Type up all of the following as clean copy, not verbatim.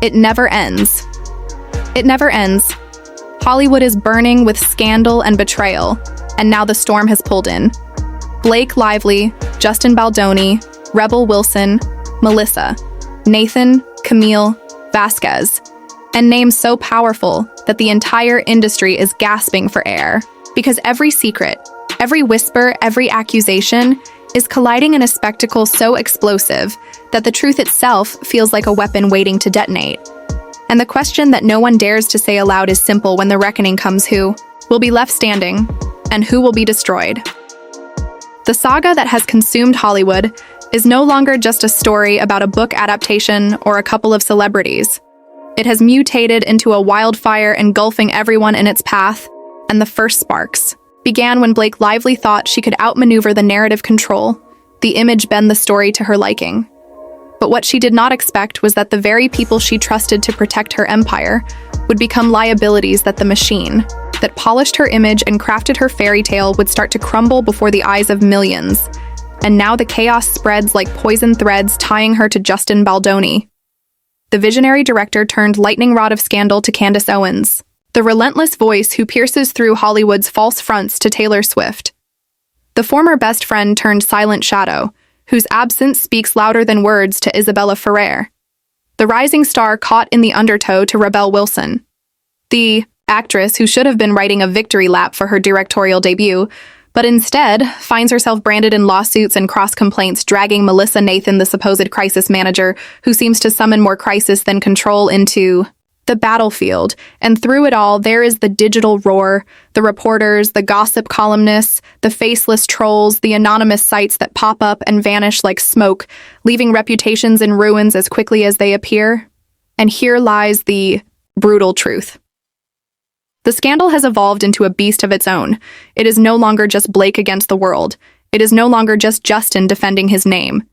It never ends. It never ends. Hollywood is burning with scandal and betrayal, and now the storm has pulled in. Blake Lively, Justin Baldoni, Rebel Wilson, Melissa, Nathan, Camille, Vasquez, and names so powerful that the entire industry is gasping for air, because every secret, every whisper, every accusation is colliding in a spectacle so explosive that the truth itself feels like a weapon waiting to detonate. And the question that no one dares to say aloud is simple: when the reckoning comes, who will be left standing and who will be destroyed? The saga that has consumed Hollywood is no longer just a story about a book adaptation or a couple of celebrities. It has mutated into a wildfire engulfing everyone in its path, and the first sparks began when Blake Lively thought she could outmaneuver the narrative control, the image bend the story to her liking. But what she did not expect was that the very people she trusted to protect her empire would become liabilities, that the machine that polished her image and crafted her fairy tale would start to crumble before the eyes of millions. And now the chaos spreads like poison threads, tying her to Justin Baldoni, the visionary director turned lightning rod of scandal, to Candace Owens, the relentless voice who pierces through Hollywood's false fronts, to Taylor Swift, the former best friend turned silent shadow, whose absence speaks louder than words, to Isabella Ferrer, the rising star caught in the undertow, to Rebel Wilson, the actress who should have been writing a victory lap for her directorial debut, but instead finds herself branded in lawsuits and cross-complaints, dragging Melissa Nathan, the supposed crisis manager, who seems to summon more crisis than control, into the battlefield. And through it all, there is the digital roar, the reporters, the gossip columnists, the faceless trolls, the anonymous sites that pop up and vanish like smoke, leaving reputations in ruins as quickly as they appear. And here lies the brutal truth. The scandal has evolved into a beast of its own. It is no longer just Blake against the world. It is no longer just Justin defending his name.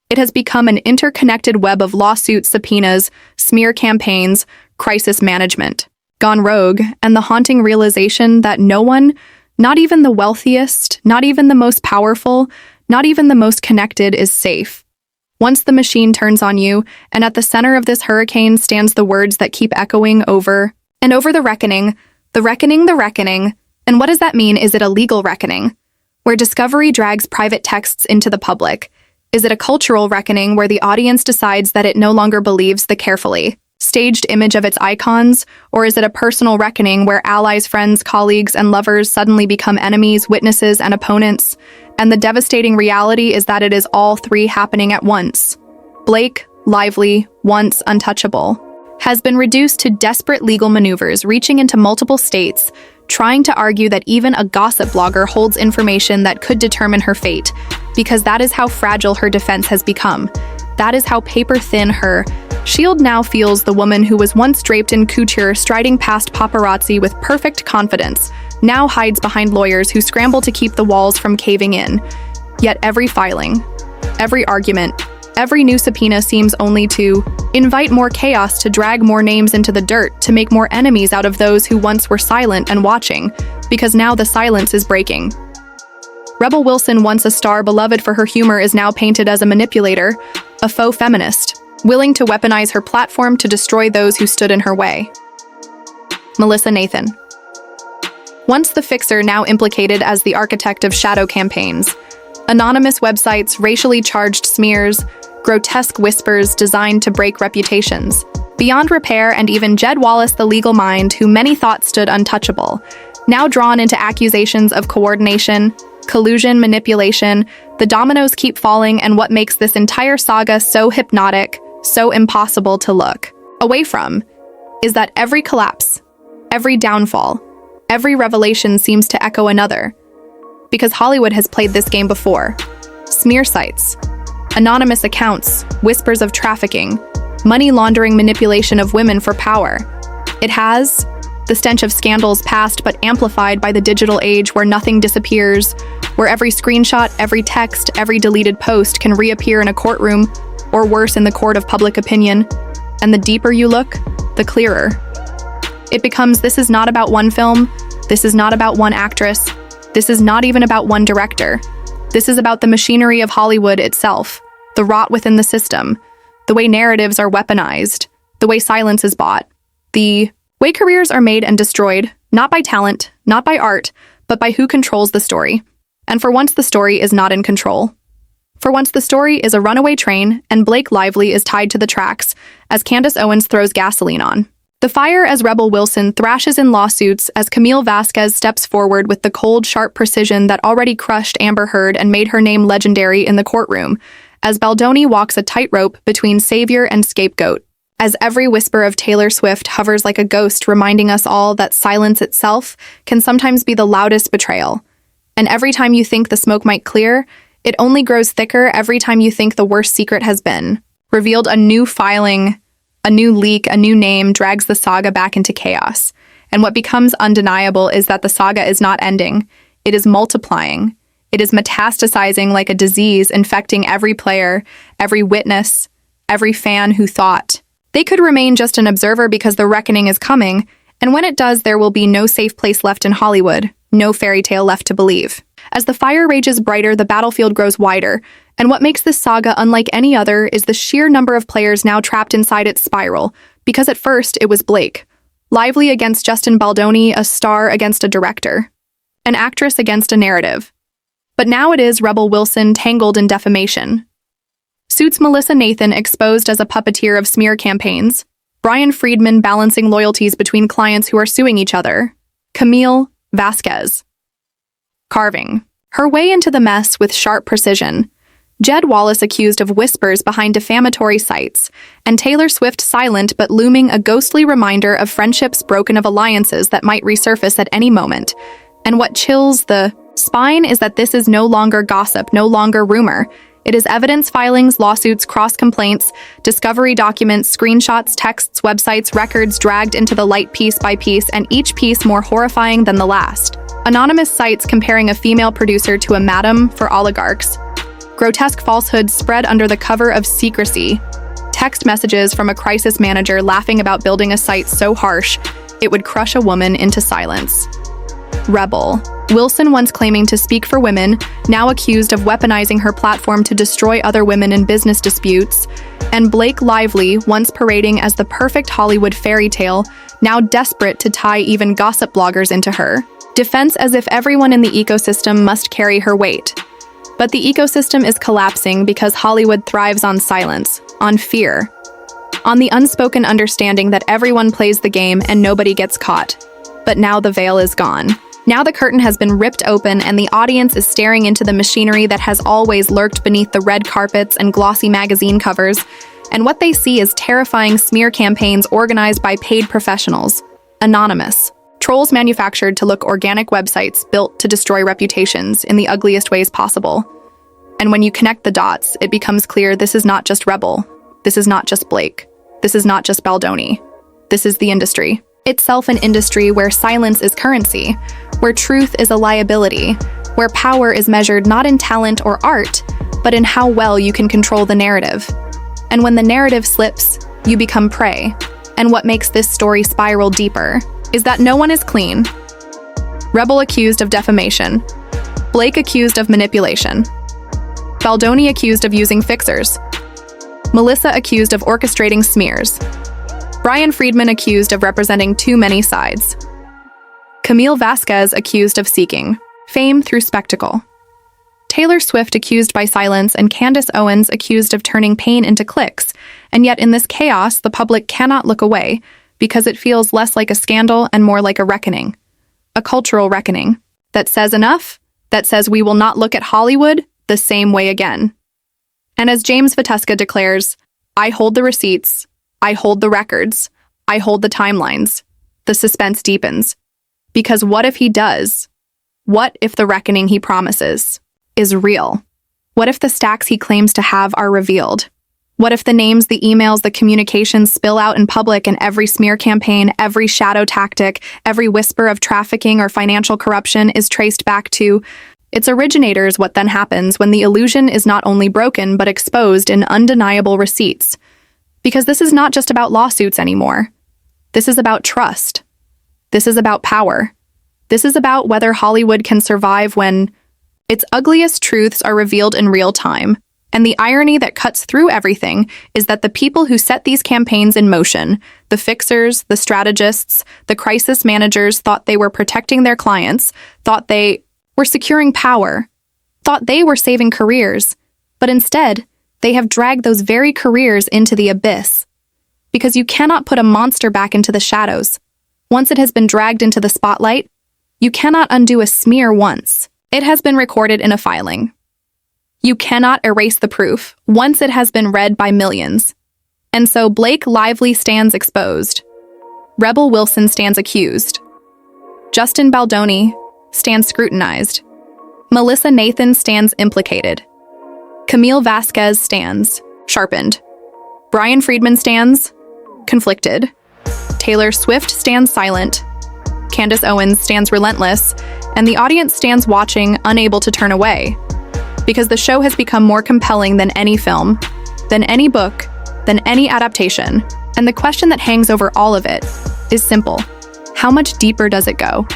It has become an interconnected web of lawsuits, subpoenas, smear campaigns, crisis management, gone rogue, and the haunting realization that no one, not even the wealthiest, not even the most powerful, not even the most connected, is safe. Once the machine turns on you, and at the center of this hurricane stands the words that keep echoing over and over: the reckoning. The reckoning, the reckoning. And what does that mean? Is it a legal reckoning, where discovery drags private texts into the public? Is it a cultural reckoning, where the audience decides that it no longer believes the carefully staged image of its icons? Or is it a personal reckoning, where allies, friends, colleagues, and lovers suddenly become enemies, witnesses, and opponents? And the devastating reality is that it is all three happening at once. Blake Lively, once untouchable, has been reduced to desperate legal maneuvers, reaching into multiple states, trying to argue that even a gossip blogger holds information that could determine her fate, because that is how fragile her defense has become. That is how paper-thin her shield now feels. The woman who was once draped in couture, striding past paparazzi with perfect confidence, now hides behind lawyers who scramble to keep the walls from caving in. Yet every filing, every argument, every new subpoena seems only to invite more chaos, to drag more names into the dirt, to make more enemies out of those who once were silent and watching, because now the silence is breaking. Rebel Wilson, once a star beloved for her humor, is now painted as a manipulator, a faux feminist, willing to weaponize her platform to destroy those who stood in her way. Melissa Nathan, once the fixer, now implicated as the architect of shadow campaigns, anonymous websites, racially charged smears, grotesque whispers designed to break reputations. Beyond repair, and even Jed Wallace, the legal mind, who many thought stood untouchable, now drawn into accusations of coordination, collusion, manipulation. The dominoes keep falling, and what makes this entire saga so hypnotic, so impossible to look away from, is that every collapse, every downfall, every revelation seems to echo another. Because Hollywood has played this game before. Smear sites, anonymous accounts, whispers of trafficking, money laundering, manipulation of women for power. It has the stench of scandals past, but amplified by the digital age, where nothing disappears, where every screenshot, every text, every deleted post can reappear in a courtroom, or worse, in the court of public opinion. And the deeper you look, the clearer it becomes. This is not about one film. This is not about one actress. This is not even about one director. This is about the machinery of Hollywood itself, the rot within the system, the way narratives are weaponized, the way silence is bought, the way careers are made and destroyed, not by talent, not by art, but by who controls the story. And for once the story is not in control. For once the story is a runaway train and Blake Lively is tied to the tracks as Candace Owens throws gasoline on. The fire as Rebel Wilson thrashes in lawsuits as Camille Vasquez steps forward with the cold, sharp precision that already crushed Amber Heard and made her name legendary in the courtroom, as Baldoni walks a tightrope between savior and scapegoat, as every whisper of Taylor Swift hovers like a ghost reminding us all that silence itself can sometimes be the loudest betrayal. And every time you think the smoke might clear, it only grows thicker every time you think the worst secret has been revealed. A new filing, a new leak, a new name drags the saga back into chaos. And what becomes undeniable is that the saga is not ending. It is multiplying. It is metastasizing like a disease, infecting every player, every witness, every fan who thought they could remain just an observer because the reckoning is coming, and when it does, there will be no safe place left in Hollywood, no fairy tale left to believe. As the fire rages brighter, the battlefield grows wider, and what makes this saga unlike any other is the sheer number of players now trapped inside its spiral, because at first it was Blake. Lively against Justin Baldoni, a star against a director, an actress against a narrative. But now it is Rebel Wilson tangled in defamation. Suits Melissa Nathan exposed as a puppeteer of smear campaigns, Brian Friedman balancing loyalties between clients who are suing each other, Camille Vasquez carving her way into the mess with sharp precision, Jed Wallace accused of whispers behind defamatory sites, and Taylor Swift silent but looming, a ghostly reminder of friendships broken, of alliances that might resurface at any moment. And what chills the spine is that this is no longer gossip, no longer rumor. It is evidence, filings, lawsuits, cross-complaints, discovery documents, screenshots, texts, websites, records dragged into the light piece by piece, and each piece more horrifying than the last. Anonymous sites comparing a female producer to a madam for oligarchs. Grotesque falsehoods spread under the cover of secrecy. Text messages from a crisis manager laughing about building a site so harsh it would crush a woman into silence. Rebel Wilson, once claiming to speak for women, now accused of weaponizing her platform to destroy other women in business disputes, and Blake Lively, once parading as the perfect Hollywood fairy tale, now desperate to tie even gossip bloggers into her defense, as if everyone in the ecosystem must carry her weight. But the ecosystem is collapsing because Hollywood thrives on silence, on fear, on the unspoken understanding that everyone plays the game and nobody gets caught. But now the veil is gone. Now the curtain has been ripped open and the audience is staring into the machinery that has always lurked beneath the red carpets and glossy magazine covers, and what they see is terrifying smear campaigns organized by paid professionals, anonymous, trolls manufactured to look organic, websites built to destroy reputations in the ugliest ways possible. And when you connect the dots, it becomes clear this is not just Rebel, this is not just Blake, this is not just Baldoni, this is the industry. Itself an industry where silence is currency, where truth is a liability, where power is measured not in talent or art, but in how well you can control the narrative. And when the narrative slips, you become prey. And what makes this story spiral deeper is that no one is clean. Rebel accused of defamation, Blake accused of manipulation, Baldoni accused of using fixers, Melissa accused of orchestrating smears, Brian Friedman accused of representing too many sides, Camille Vasquez accused of seeking fame through spectacle, Taylor Swift accused by silence, and Candace Owens accused of turning pain into clicks. And yet in this chaos, the public cannot look away because it feels less like a scandal and more like a reckoning, a cultural reckoning that says enough, that says we will not look at Hollywood the same way again. And as James Viteska declares, I hold the receipts, I hold the records, I hold the timelines. The suspense deepens. Because what if he does? What if the reckoning he promises is real? What if the stacks he claims to have are revealed? What if the names, the emails, the communications spill out in public, and every smear campaign, every shadow tactic, every whisper of trafficking or financial corruption is traced back to its originators? What then happens when the illusion is not only broken but exposed in undeniable receipts? Because this is not just about lawsuits anymore. This is about trust. This is about power. This is about whether Hollywood can survive when its ugliest truths are revealed in real time, And the irony that cuts through everything is that the people who set these campaigns in motion, the fixers, the strategists, the crisis managers, thought they were protecting their clients, thought they were securing power, thought they were saving careers, but instead, they have dragged those very careers into the abyss. Because you cannot put a monster back into the shadows. Once it has been dragged into the spotlight, you cannot undo a smear once it has been recorded in a filing. You cannot erase the proof once it has been read by millions. And so Blake Lively stands exposed. Rebel Wilson stands accused. Justin Baldoni stands scrutinized. Melissa Nathan stands implicated. Camille Vasquez stands sharpened. Brian Friedman stands conflicted. Taylor Swift stands silent. Candace Owens stands relentless. And the audience stands watching, unable to turn away. Because the show has become more compelling than any film, than any book, than any adaptation. And the question that hangs over all of it is simple. How much deeper does it go?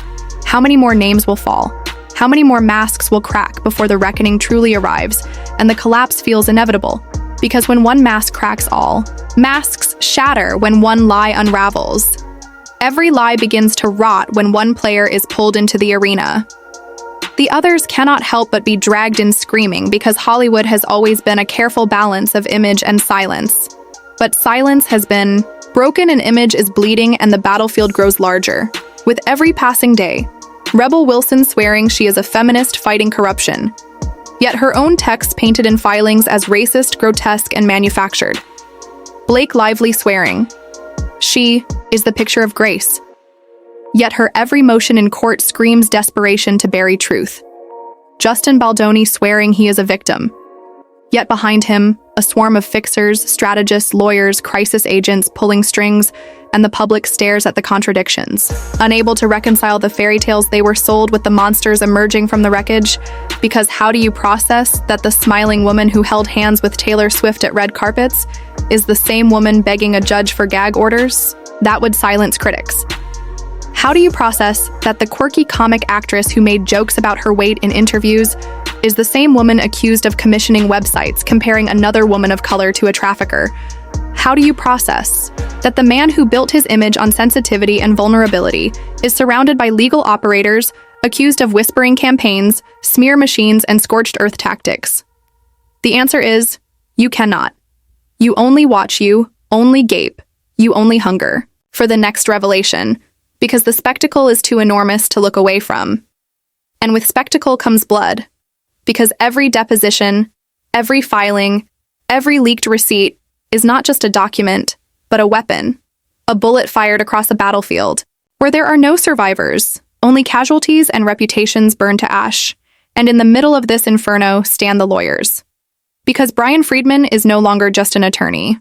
How many more names will fall? How many more masks will crack before the reckoning truly arrives and the collapse feels inevitable? Because when one mask cracks, all masks shatter when one lie unravels. Every lie begins to rot when one player is pulled into the arena. The others cannot help but be dragged in screaming because Hollywood has always been a careful balance of image and silence. But silence has been broken, an image is bleeding, and the battlefield grows larger. With every passing day, Rebel Wilson swearing she is a feminist fighting corruption. Yet her own texts painted in filings as racist, grotesque, and manufactured. Blake Lively swearing she is the picture of grace. Yet her every motion in court screams desperation to bury truth. Justin Baldoni swearing he is a victim. Yet behind him, a swarm of fixers, strategists, lawyers, crisis agents pulling strings, and the public stares at the contradictions, unable to reconcile the fairy tales they were sold with the monsters emerging from the wreckage. Because how do you process that the smiling woman who held hands with Taylor Swift at red carpets is the same woman begging a judge for gag orders? That would silence critics. How do you process that the quirky comic actress who made jokes about her weight in interviews is the same woman accused of commissioning websites comparing another woman of color to a trafficker? How do you process that the man who built his image on sensitivity and vulnerability is surrounded by legal operators accused of whispering campaigns, smear machines, and scorched earth tactics? The answer is, you cannot. You only watch, you only gape, you only hunger for the next revelation, because the spectacle is too enormous to look away from. And with spectacle comes blood, because every deposition, every filing, every leaked receipt is not just a document, but a weapon, a bullet fired across a battlefield, where there are no survivors, only casualties and reputations burned to ash. And in the middle of this inferno stand the lawyers. Because Brian Friedman is no longer just an attorney.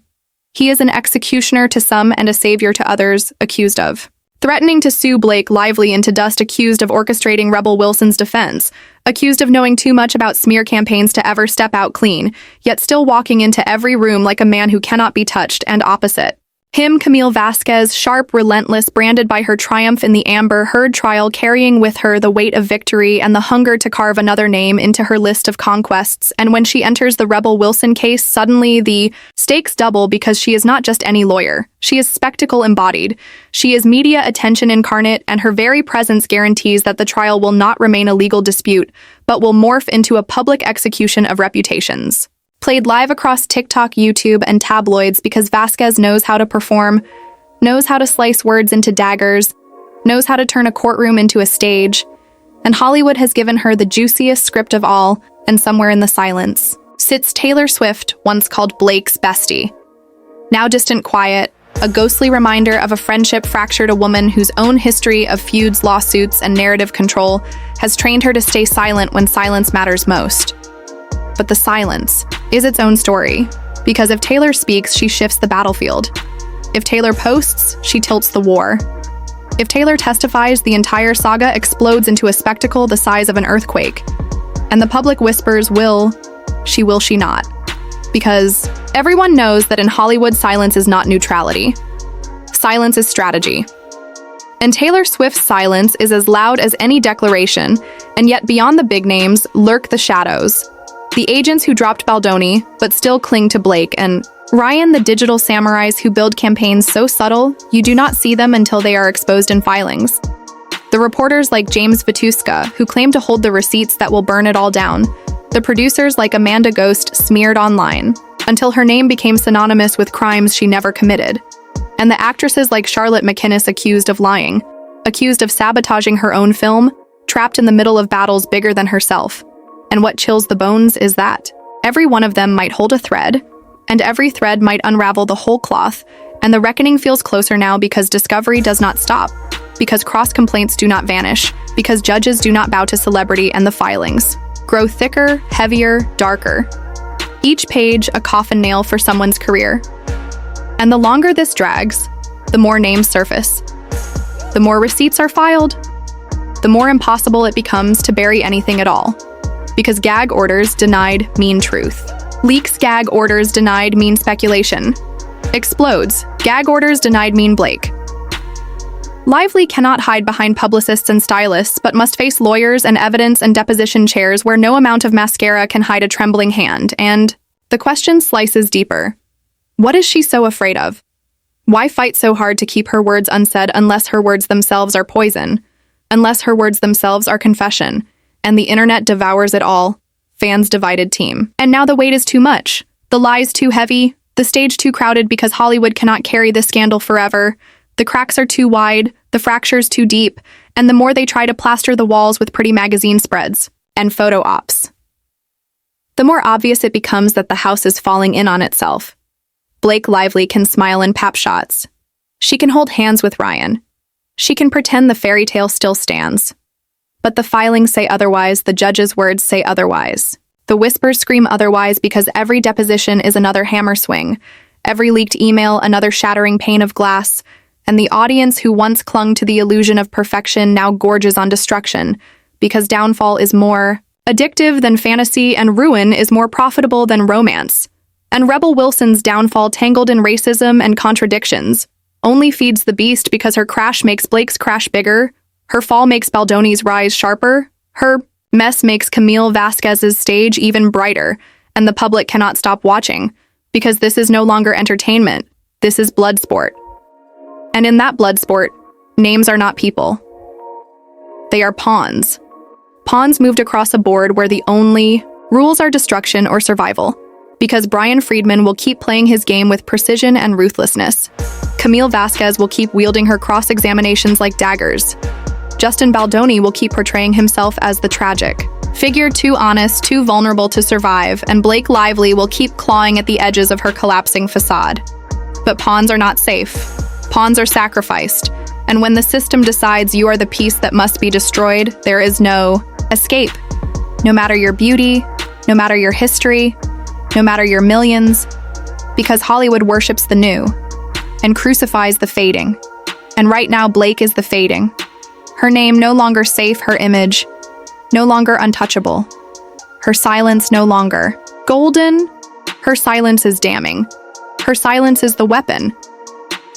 He is an executioner to some and a savior to others, accused of threatening to sue Blake Lively into dust, accused of orchestrating Rebel Wilson's defense, accused of knowing too much about smear campaigns to ever step out clean, yet still walking into every room like a man who cannot be touched, and opposite. Him, Camille Vasquez, sharp, relentless, branded by her triumph in the Amber Heard trial, carrying with her the weight of victory and the hunger to carve another name into her list of conquests. And when she enters the Rebel Wilson case, suddenly the stakes double, because she is not just any lawyer. She is spectacle embodied. She is media attention incarnate, and her very presence guarantees that the trial will not remain a legal dispute, but will morph into a public execution of reputations. Played live across TikTok, YouTube, and tabloids, because Vasquez knows how to perform, knows how to slice words into daggers, knows how to turn a courtroom into a stage, and Hollywood has given her the juiciest script of all, and somewhere in the silence sits Taylor Swift, once called Blake's bestie. Now distant quiet, a ghostly reminder of a friendship fractured, a woman whose own history of feuds, lawsuits, and narrative control has trained her to stay silent when silence matters most. But the silence is its own story, because if Taylor speaks, she shifts the battlefield. If Taylor posts, she tilts the war. If Taylor testifies, the entire saga explodes into a spectacle the size of an earthquake. And the public whispers, will she not? Because everyone knows that in Hollywood, silence is not neutrality. Silence is strategy. And Taylor Swift's silence is as loud as any declaration, and yet beyond the big names lurk the shadows. The agents who dropped Baldoni, but still cling to Blake, and Ryan, the digital samurais who build campaigns so subtle, you do not see them until they are exposed in filings. The reporters like James Vituska, who claim to hold the receipts that will burn it all down. The producers like Amanda Ghost smeared online, until her name became synonymous with crimes she never committed. And the actresses like Charlotte McInnes accused of lying, accused of sabotaging her own film, trapped in the middle of battles bigger than herself. And what chills the bones is that every one of them might hold a thread, and every thread might unravel the whole cloth, and the reckoning feels closer now because discovery does not stop, because cross-complaints do not vanish, because judges do not bow to celebrity, and the filings grow thicker, heavier, darker. Each page a coffin nail for someone's career. And the longer this drags, the more names surface. The more receipts are filed, the more impossible it becomes to bury anything at all. Because gag orders denied mean truth. Leaks gag orders denied mean speculation. Explodes, gag orders denied mean Blake. Lively cannot hide behind publicists and stylists, but must face lawyers and evidence and deposition chairs where no amount of mascara can hide a trembling hand, and the question slices deeper. What is she so afraid of? Why fight so hard to keep her words unsaid unless her words themselves are poison? Unless her words themselves are confession, and the internet devours it all, fans divided team. And now the weight is too much, the lies too heavy, the stage too crowded because Hollywood cannot carry this scandal forever. The cracks are too wide, the fractures too deep, and the more they try to plaster the walls with pretty magazine spreads and photo ops, the more obvious it becomes that the house is falling in on itself. Blake Lively can smile in pap shots. She can hold hands with Ryan. She can pretend the fairy tale still stands. But the filings say otherwise, the judge's words say otherwise. The whispers scream otherwise because every deposition is another hammer swing, every leaked email another shattering pane of glass, and the audience who once clung to the illusion of perfection now gorges on destruction, because downfall is more addictive than fantasy and ruin is more profitable than romance. And Rebel Wilson's downfall, tangled in racism and contradictions, only feeds the beast because her crash makes Blake's crash bigger, her fall makes Baldoni's rise sharper, her mess makes Camille Vasquez's stage even brighter, and the public cannot stop watching, because this is no longer entertainment, this is blood sport. And in that blood sport, names are not people. They are pawns. Pawns moved across a board where the only rules are destruction or survival, because Brian Friedman will keep playing his game with precision and ruthlessness. Camille Vasquez will keep wielding her cross-examinations like daggers. Justin Baldoni will keep portraying himself as the tragic figure, too honest, too vulnerable to survive, and Blake Lively will keep clawing at the edges of her collapsing facade. But pawns are not safe. Pawns are sacrificed, and when the system decides you are the piece that must be destroyed, there is no escape. No matter your beauty, no matter your history, no matter your millions, because Hollywood worships the new and crucifies the fading. And right now, Blake is the fading. Her name no longer safe, her image no longer untouchable. Her silence no longer golden. Her silence is damning. Her silence is the weapon.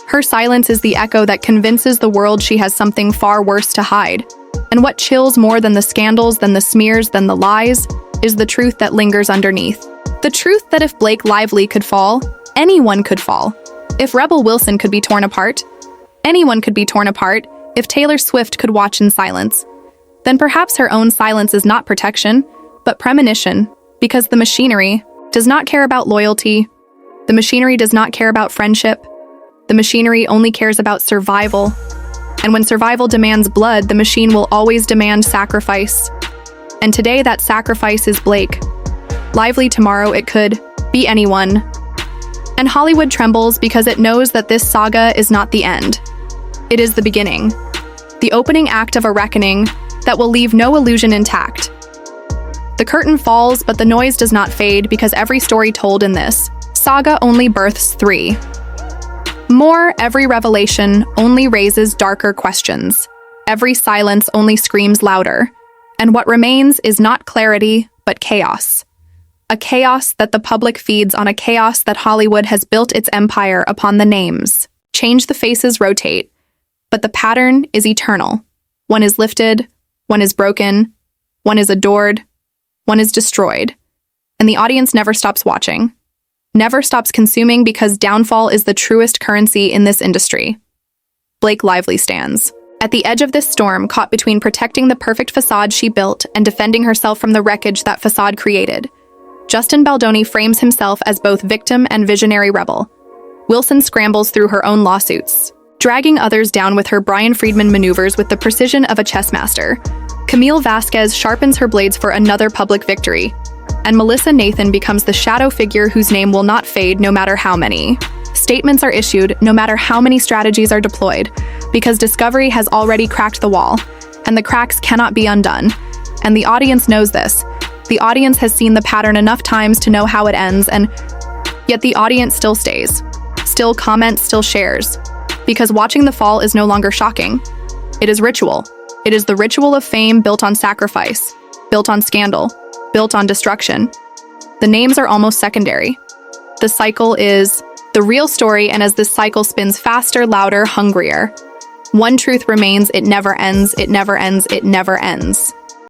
Her silence is the echo that convinces the world she has something far worse to hide. And what chills more than the scandals, than the smears, than the lies, is the truth that lingers underneath. The truth that if Blake Lively could fall, anyone could fall. If Rebel Wilson could be torn apart, anyone could be torn apart. If Taylor Swift could watch in silence, then perhaps her own silence is not protection, but premonition, because the machinery does not care about loyalty. The machinery does not care about friendship. The machinery only cares about survival. And when survival demands blood, the machine will always demand sacrifice. And today that sacrifice is Blake Lively. Tomorrow it could be anyone. And Hollywood trembles because it knows that this saga is not the end. It is the beginning. The opening act of a reckoning that will leave no illusion intact. The curtain falls, but the noise does not fade because every story told in this saga only births three more. Every revelation only raises darker questions. Every silence only screams louder. And what remains is not clarity, but chaos. A chaos that the public feeds on, a chaos that Hollywood has built its empire upon. The names change, the faces rotate, but the pattern is eternal. One is lifted, one is broken, one is adored, one is destroyed. and the audience never stops watching, never stops consuming because downfall is the truest currency in this industry. Blake Lively stands at the edge of this storm, caught between protecting the perfect facade she built and defending herself from the wreckage that facade created. Justin Baldoni frames himself as both victim and visionary rebel. Wilson scrambles through her own lawsuits, dragging others down with her. Brian Friedman maneuvers with the precision of a chess master. Camille Vasquez sharpens her blades for another public victory. And Melissa Nathan becomes the shadow figure whose name will not fade no matter how many statements are issued, no matter how many strategies are deployed, because discovery has already cracked the wall, and the cracks cannot be undone. And the audience knows this. The audience has seen the pattern enough times to know how it ends, and yet the audience still stays, still comments, still shares, because watching the fall is no longer shocking. It is ritual. It is the ritual of fame built on sacrifice, built on scandal, built on destruction. The names are almost secondary. The cycle is the real story, and as this cycle spins faster, louder, hungrier, one truth remains: it never ends, it never ends, it never ends.